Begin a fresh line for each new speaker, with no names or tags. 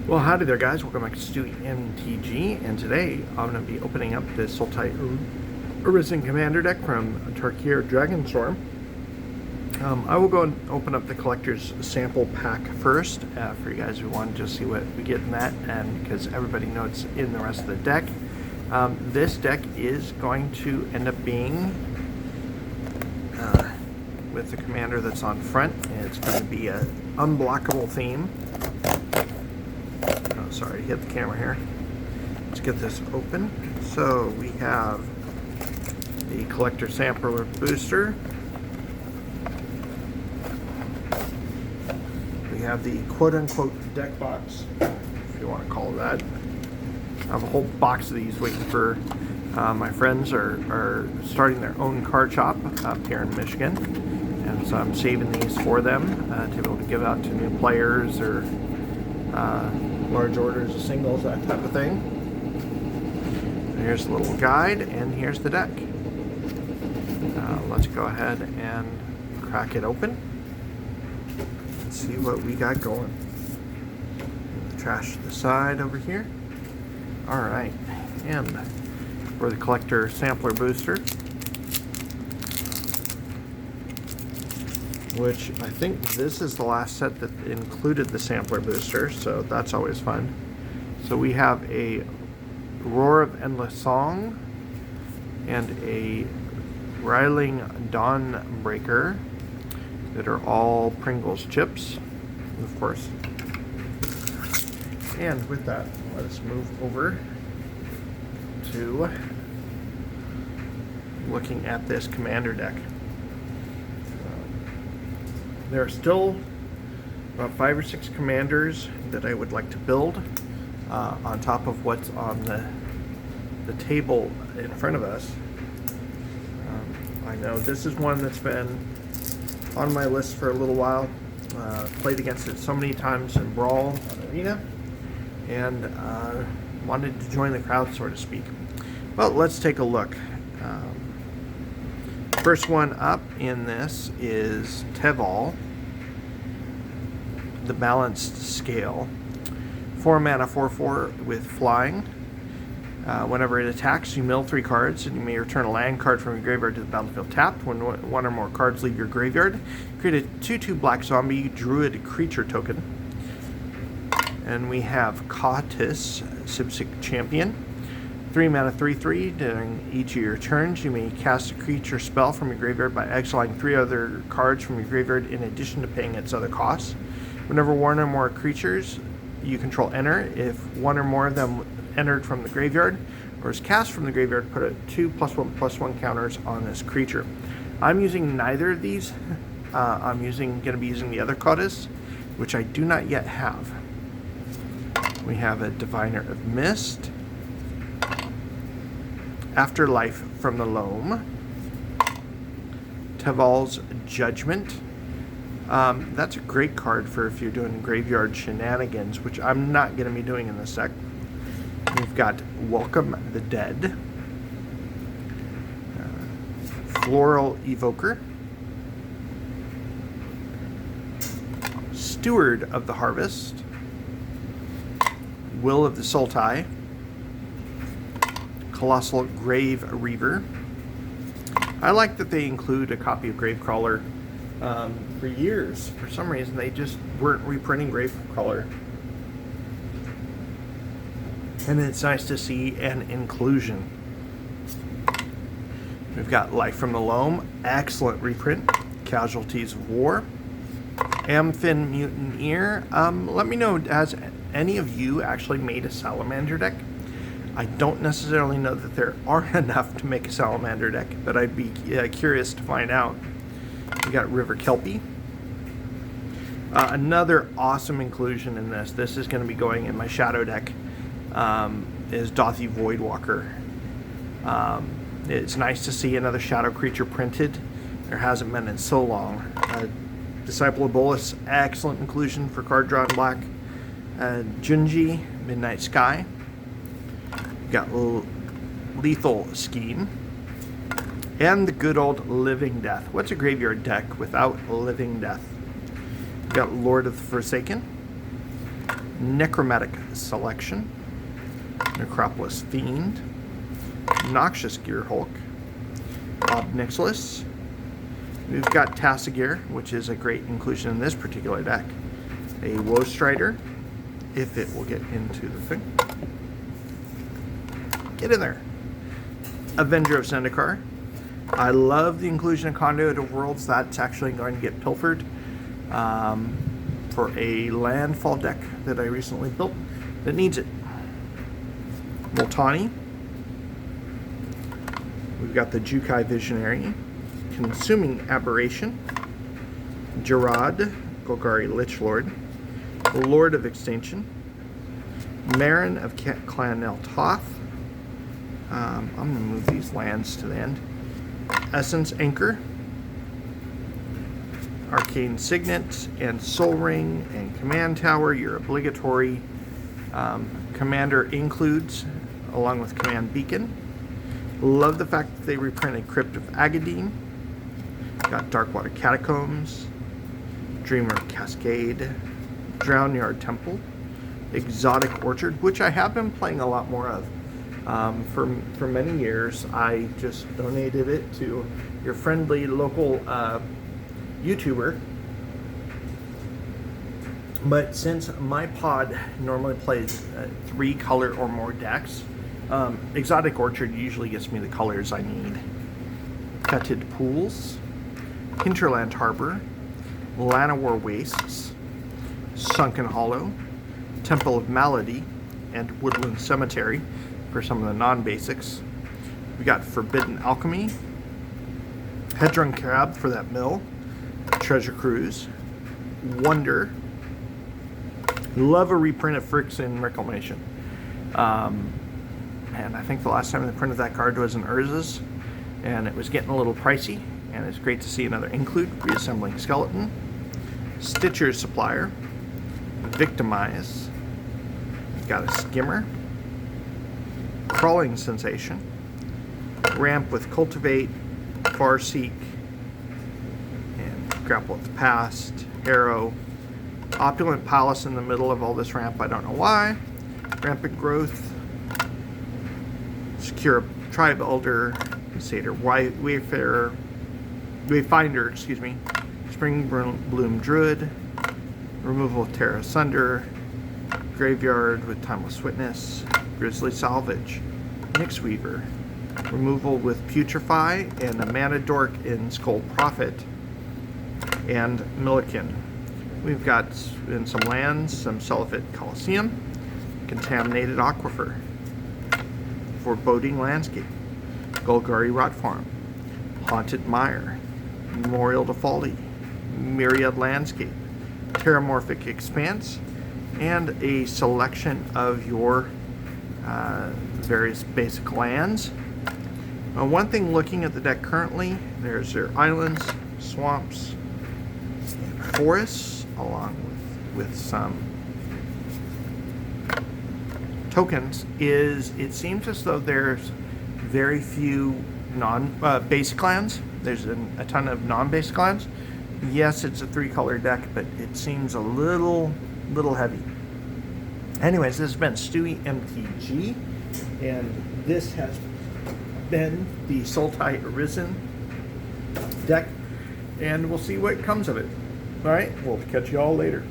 Well, howdy there, guys. Welcome back to Stu MTG, and today I'm going to be opening up the Sultai Arisen Commander deck from Tarkir Dragonstorm. I will go and open up the collector's sample pack first for you guys who want to just see what we get in that, and because everybody knows it's in the rest of the deck. This deck is going to end up being with the commander that's on front, and it's going to be an unblockable theme. Sorry, hit the camera here. Let's get this open. So we have the collector sampler booster. We have the quote-unquote deck box, if you want to call it that. I have a whole box of these waiting for my friends are starting their own card shop up here in Michigan, and so I'm saving these for them to be able to give out to new players or large orders of singles, that type of thing. And here's a little guide, and here's the deck. Let's go ahead and crack it open. Let's see what we got going. Trash to the side over here. Alright, and for the collector sampler booster, which I think this is the last set that included the sampler booster, so that's always fun. So we have a Roar of Endless Song and a Riling Dawnbreaker that are all Pringles chips, of course. And with that, let us move over to looking at this commander deck. There are still about 5 or 6 commanders that I would like to build on top of what's on the table in front of us. I know this is one that's been on my list for a little while. Played against it so many times in Brawl on Arena, and wanted to join the crowd, so to speak. Well, let's take a look. First one up in this is Teval, the Balanced Scale. 4 mana, 4/4 with flying. Whenever it attacks, you mill 3 cards, and you may return a land card from your graveyard to the battlefield tapped. When one or more cards leave your graveyard, create a 2/2 black zombie druid creature token. And we have Cautis, Sipsic Champion. 3 mana, 3/3. During each of your turns, you may cast a creature spell from your graveyard by exiling 3 other cards from your graveyard in addition to paying its other costs. Whenever one or more creatures you control enter, if one or more of them entered from the graveyard or is cast from the graveyard, put a 2/1/1 counters on this creature. I'm using neither of these. I'm going to be using the other Cautis, which I do not yet have. We have a Diviner of Mist, Afterlife from the Loam, Teval's Judgment. That's a great card for if you're doing graveyard shenanigans, which I'm not going to be doing in this deck. We've got Welcome the Dead, Floral Evoker, Steward of the Harvest, Will of the Sultai, Colossal Grave Reaver. I like that they include a copy of Gravecrawler. For years, for some reason, they just weren't reprinting Gravecrawler. And it's nice to see an inclusion. We've got Life from the Loam, excellent reprint. Casualties of War, Amphin Mutineer. Let me know, has any of you actually made a Salamander deck? I don't necessarily know that there are enough to make a Salamander deck, but I'd be curious to find out. We got River Kelpie. Another awesome inclusion in this. This is going to be going in my shadow deck. Is Dothy Voidwalker. It's nice to see another shadow creature printed. There hasn't been in so long. Disciple of Bolas, excellent inclusion for card draw in black. Junji, Midnight Sky. We got Lethal Scheme. And the good old Living Death. What's a graveyard deck without Living Death? We've got Lord of the Forsaken. Necromantic Selection, Necropolis Fiend, Noxious Gearhulk, Obnixilis. We've got Tassagir, which is a great inclusion in this particular deck. A Woe Strider, if it will get into the thing. Get in there. Avenger of Zendikar. I love the inclusion of Conduit of Worlds. That's actually going to get pilfered for a landfall deck that I recently built that needs it. Multani. We've got the Jukai Visionary, Consuming Aberration, Gerard, Golgari Lichlord, Lord of Extinction, Marin of Clan Toth. I'm going to move these lands to the end. Essence Anchor, Arcane Signet, and Soul Ring, and Command Tower, your obligatory commander includes, along with Command Beacon. Love the fact that they reprinted Crypt of Agadine. Got Darkwater Catacombs, Dreamer Cascade, Drownyard Temple, Exotic Orchard, which I have been playing a lot more of. For many years, I just donated it to your friendly local YouTuber. But since my pod normally plays 3 color or more decks, Exotic Orchard usually gets me the colors I need. Fetid Pools, Hinterland Harbor, Llanowar Wastes, Sunken Hollow, Temple of Malady, and Woodland Cemetery for some of the non-basics. We got Forbidden Alchemy, Hedron Crab for that mill, Treasure Cruise, Wonder. Love a reprint of Phyrexian Reclamation. And I think the last time they printed that card was in Urza's, and it was getting a little pricey, and it's great to see another include. Reassembling Skeleton, Stitcher's Supplier, Victimize, we've got a Skimmer, Crawling Sensation, Ramp with Cultivate, Farseek, and Grapple with the Past, Arrow, Opulent Palace in the middle of all this ramp, I don't know why, Rampant Growth, Secure Tribe Elder, Satyr Wayfinder, Spring Bloom Druid, Removal of Terra Asunder, Graveyard with Timeless Witness, Grizzly Salvage, Nyx Weaver, Removal with Putrefy, and a Mana Dork in Skull Prophet, and Milliken. We've got in some lands, some Sultai Coliseum, Contaminated Aquifer, Foreboding Landscape, Golgari Rot Farm, Haunted Mire, Memorial to Folly, Myriad Landscape, Terramorphic Expanse, and a selection of your various basic lands. One thing looking at the deck currently, there's their islands, swamps, and forests, along with some tokens, is it seems as though there's very few non-basic lands. There's a ton of non-basic lands. Yes, it's a 3-color deck, but it seems a little heavy. Anyways, this has been Stewie MTG, and this has been the Sultai Arisen deck, and we'll see what comes of it. All right, we'll catch you all later.